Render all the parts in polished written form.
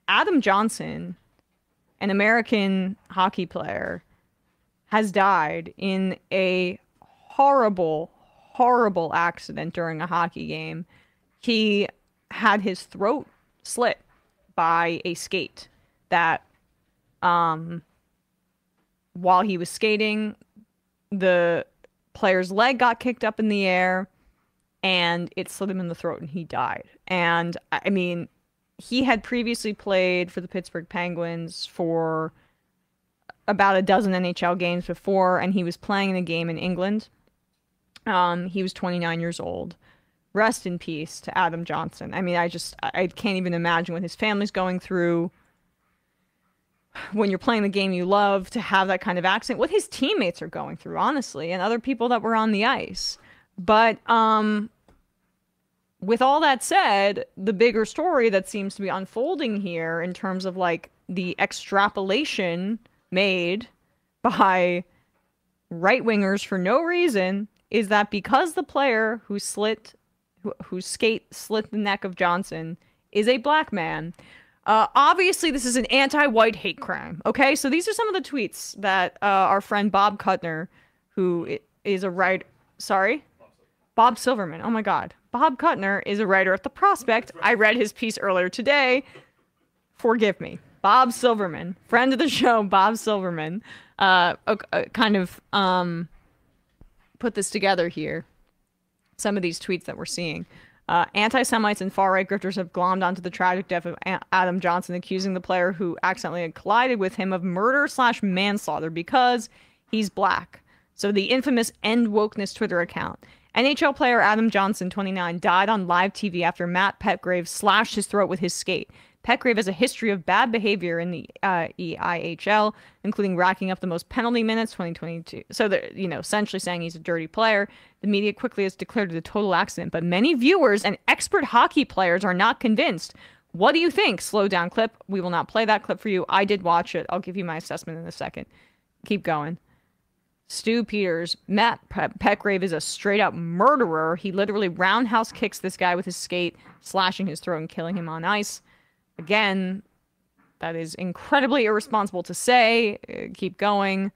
Adam Johnson, an American hockey player, has died in a horrible, horrible accident during a hockey game. He had his throat slit by a skate that, um, while he was skating, the player's leg got kicked up in the air and it slit him in the throat and he died. And I mean, he had previously played for the Pittsburgh Penguins for about a dozen NHL games before, and he was playing in a game in England. He was 29 years old. Rest in peace to Adam Johnson. I mean, I can't even imagine what his family's going through when you're playing the game you love to have that kind of accident, what his teammates are going through, honestly, and other people that were on the ice. But with all that said, the bigger story that seems to be unfolding here in terms of like the extrapolation made by right wingers for no reason is that because the player whose skate slit the neck of Johnson is a black man. Obviously, this is an anti-white hate crime. Okay, so these are some of the tweets that our friend Bob Kuttner, who is a writer, sorry, Bob Silverman. Oh my God, Bob Kuttner is a writer at The Prospect. I read his piece earlier today. Forgive me, Bob Silverman, friend of the show, Bob Silverman, kind of put this together here. Some of these tweets that we're seeing. Anti-Semites and far-right grifters have glommed onto the tragic death of Adam Johnson, accusing the player who accidentally collided with him of murder/manslaughter because he's black. So the infamous End Wokeness Twitter account. NHL player Adam Johnson, 29, died on live TV after Matt Petgrave slashed his throat with his skate. Petgrave has a history of bad behavior in the EIHL, including racking up the most penalty minutes, 2022. So they're, essentially saying he's a dirty player. The media quickly has declared it a total accident, but many viewers and expert hockey players are not convinced. What do you think? Slow down clip. We will not play that clip for you. I did watch it. I'll give you my assessment in a second. Keep going. Stu Peters, Matt Petgrave is a straight-up murderer. He literally roundhouse kicks this guy with his skate, slashing his throat and killing him on ice. Again, that is incredibly irresponsible to say. Keep going.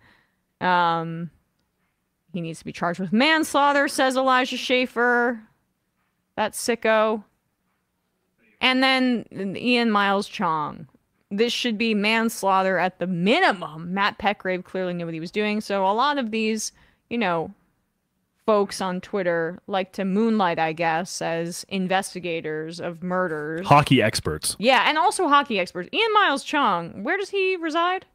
He needs to be charged with manslaughter, says Elijah Schaefer. That's sicko. And then Ian Miles Chong. This should be manslaughter at the minimum. Matt Petgrave clearly knew what he was doing. So a lot of these, folks on Twitter like to moonlight, I guess, as investigators of murders. Hockey experts. Yeah, and also hockey experts. Ian Miles Chong, where does he reside?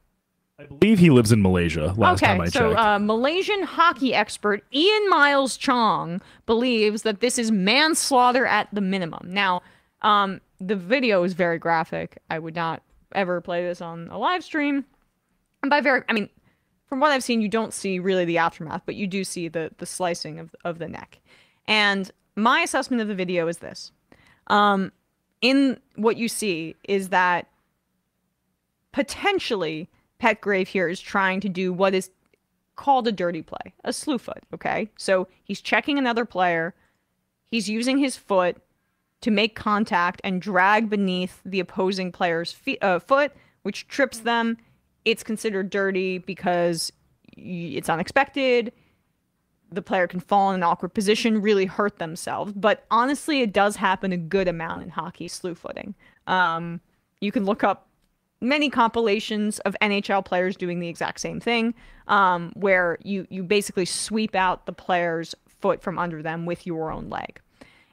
I believe he lives in Malaysia, last time I checked. Okay, so Malaysian hockey expert Ian Miles Chong believes that this is manslaughter at the minimum. Now, the video is very graphic. I would not ever play this on a live stream. And from what I've seen, you don't see really the aftermath, but you do see the slicing of the neck. And my assessment of the video is this. In what you see is that potentially Petgrave here is trying to do what is called a dirty play, a slew foot, okay? So he's checking another player. He's using his foot to make contact and drag beneath the opposing player's foot, which trips them. It's considered dirty because it's unexpected. The player can fall in an awkward position, really hurt themselves. But honestly, it does happen a good amount in hockey, slew footing. You can look up many compilations of NHL players doing the exact same thing, where you basically sweep out the player's foot from under them with your own leg.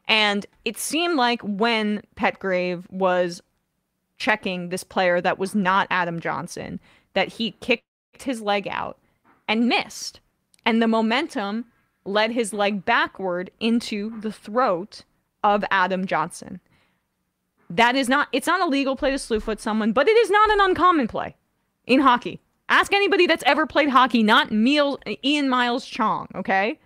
And it seemed like when Petgrave was checking this player that was not Adam Johnson, that he kicked his leg out and missed. And the momentum led his leg backward into the throat of Adam Johnson. It's not a legal play to slew foot someone, but it is not an uncommon play in hockey. Ask anybody that's ever played hockey, not Ian Miles Chong, okay?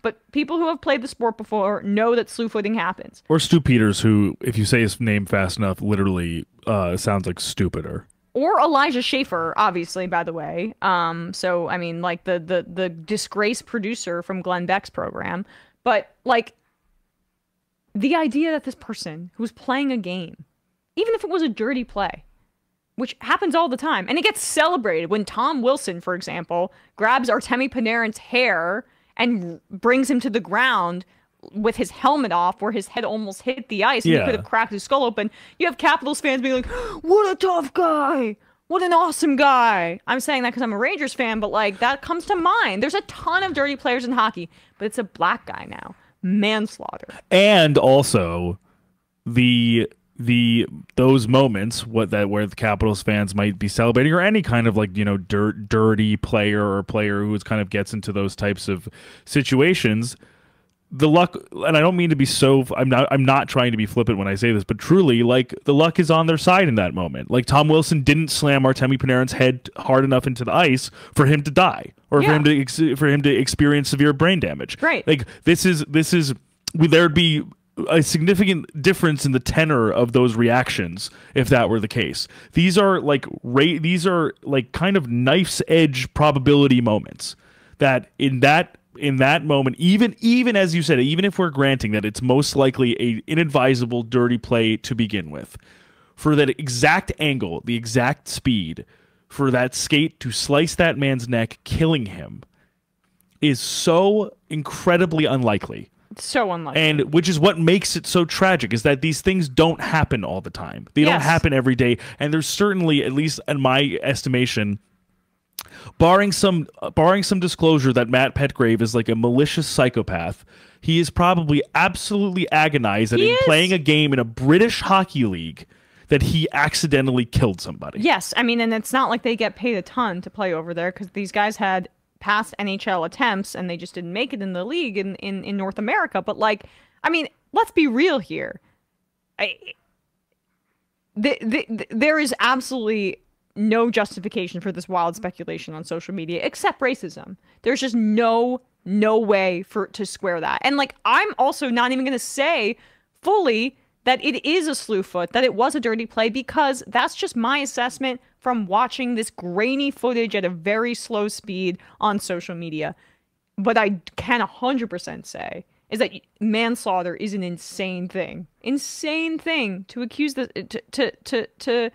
But people who have played the sport before know that slew footing happens. Or Stu Peters, who, if you say his name fast enough, literally sounds like stupider. Or Elijah Schaefer, obviously, by the way. So, I mean, like the disgraced producer from Glenn Beck's program. But, like, the idea that this person who's playing a game even if it was a dirty play, which happens all the time. And it gets celebrated when Tom Wilson, for example, grabs Artemi Panarin's hair and brings him to the ground with his helmet off where his head almost hit the ice and he could have cracked his skull open. You have Capitals fans being like, what a tough guy. What an awesome guy. I'm saying that because I'm a Rangers fan, but like that comes to mind. There's a ton of dirty players in hockey, but it's a black guy now. Manslaughter. And also those moments where the Capitals fans might be celebrating, or any kind of like, dirty player or player who kind of gets into those types of situations, the luck, and I don't mean to be I'm not trying to be flippant when I say this, but truly, like, the luck is on their side in that moment. Like, Tom Wilson didn't slam Artemi Panarin's head hard enough into the ice for him to die, or for him to experience severe brain damage. Right. Like, there'd be a significant difference in the tenor of those reactions if that were the case. These are like kind of knife's edge probability moments that in that moment, even as you said, even if we're granting that it's most likely a inadvisable dirty play to begin with, for that exact angle, the exact speed, for that skate to slice that man's neck, killing him, is so incredibly unlikely. So unlikely. And which is what makes it so tragic, is that these things don't happen all the time. They don't happen every day. And there's certainly, at least in my estimation, barring some disclosure that Matt Petgrave is like a malicious psychopath, he is probably absolutely agonized that in playing a game in a British hockey league that he accidentally killed somebody. Yes, I mean, and it's not like they get paid a ton to play over there, because these guys had past NHL attempts and they just didn't make it in the league in North America. But like, I mean, let's be real here. There is absolutely no justification for this wild speculation on social media except racism. There's just no way to square that. And like, I'm also not even going to say fully that it is a slew foot, that it was a dirty play, because that's just my assessment from watching this grainy footage at a very slow speed on social media. But I can 100% say is that manslaughter is an insane thing. Insane thing to accuse to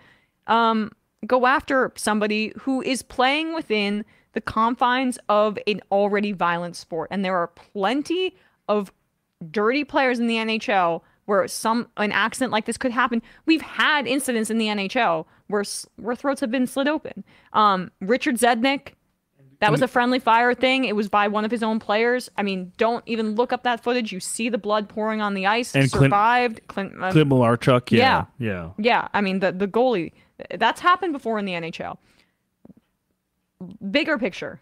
go after somebody who is playing within the confines of an already violent sport. And there are plenty of dirty players in the NHL where an accident like this could happen. We've had incidents in the NHL where throats have been slit open. Richard Zednik, that was a friendly fire thing. It was by one of his own players. I mean, don't even look up that footage. You see the blood pouring on the ice. And survived. Clint Malarchuk, yeah. Yeah, I mean, the goalie. That's happened before in the NHL. Bigger picture.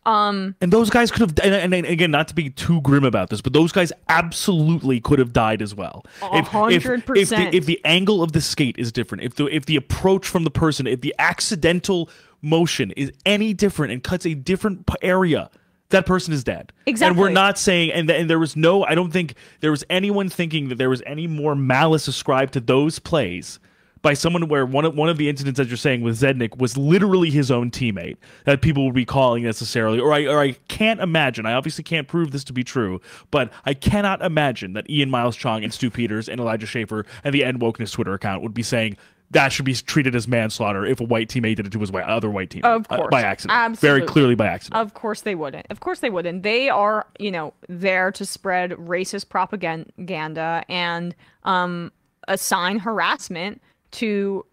And those guys could have, and again, not to be too grim about this, but those guys absolutely could have died as well. 100%. If the angle of the skate is different, if the approach from the person, if the accidental motion is any different and cuts a different area, that person is dead. Exactly. And we're not saying, and there was no, I don't think there was anyone thinking that there was any more malice ascribed to those plays by someone where one of the incidents, as you're saying, with Zednik was literally his own teammate that people would be calling necessarily, or I can't imagine, I obviously can't prove this to be true, but I cannot imagine that Ian Miles Chong and Stu Peters and Elijah Schaefer and the End Wokeness Twitter account would be saying that should be treated as manslaughter if a white teammate did it to his other white teammate. Of course. By accident. Absolutely. Very clearly by accident. Of course they wouldn't. Of course they wouldn't. They are, there to spread racist propaganda and assign harassment to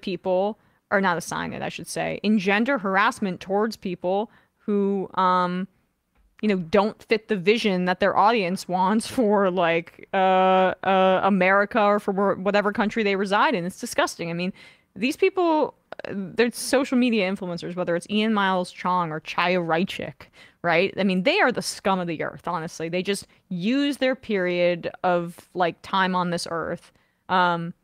people, or not assign it, I should say, engender harassment towards people who, don't fit the vision that their audience wants for, like, America or for whatever country they reside in. It's disgusting. I mean, these people, they're social media influencers, whether it's Ian Miles Chong or Chaya Raichik, right? I mean, they are the scum of the earth, honestly. They just use their period of, like, time on this earth.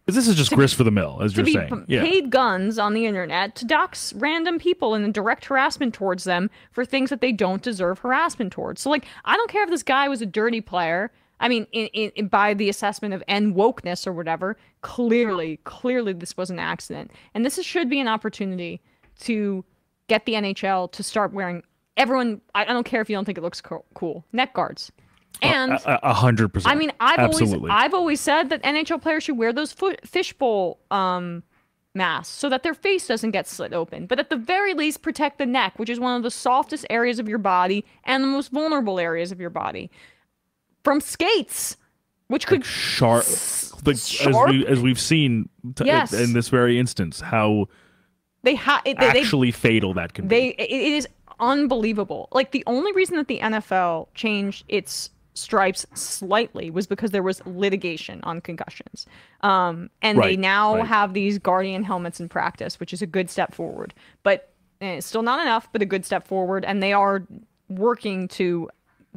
This is just grist for the mill, as you're saying. To be paid guns on the internet to dox random people and direct harassment towards them for things that they don't deserve harassment towards. So, like, I don't care if this guy was a dirty player. I mean, by the assessment of End Wokeness or whatever, clearly this was an accident. And this should be an opportunity to get the NHL to start wearing, I don't care if you don't think it looks cool, neck guards. And 100%. I mean, Absolutely. I've always said that NHL players should wear those fishbowl masks so that their face doesn't get slit open. But at the very least, protect the neck, which is one of the softest areas of your body and the most vulnerable areas of your body from skates, which could sharp, like sharp. as we've seen Yes. in this very instance, how they actually fatal that can be. it is unbelievable. Like the only reason that the NFL changed its stripes slightly was because there was litigation on concussions. And they now have these Guardian helmets in practice, which is a good step forward. But it's still not enough, but a good step forward. And they are working to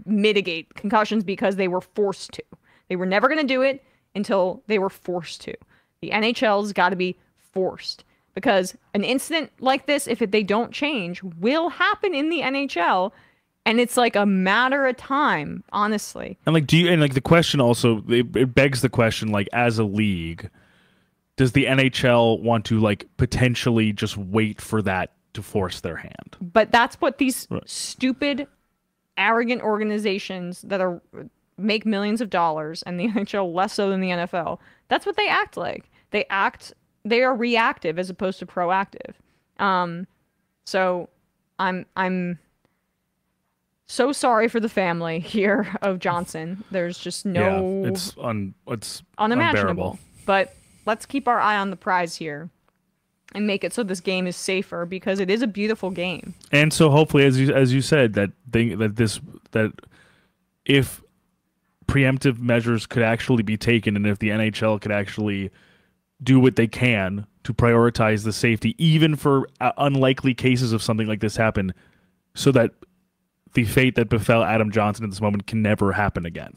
mitigate concussions because they were forced to. They were never going to do it until they were forced to. The NHL's got to be forced because an incident like this, if they don't change, will happen in the NHL. And it's like a matter of time, honestly. And like, the question also, it begs the question, like, as a league, does the NHL want to like potentially just wait for that to force their hand? But that's what these stupid, arrogant organizations that are make millions of dollars, and the NHL less so than the NFL. That's what they act like. They are reactive as opposed to proactive. So I'm so sorry for the family here of Johnson. There's just no... Yeah, it's unimaginable. Unbearable. But let's keep our eye on the prize here and make it so this game is safer because it is a beautiful game. And so hopefully, as you said, that if preemptive measures could actually be taken and if the NHL could actually do what they can to prioritize the safety, even for unlikely cases of something like this happen, so that the fate that befell Adam Johnson at this moment can never happen again.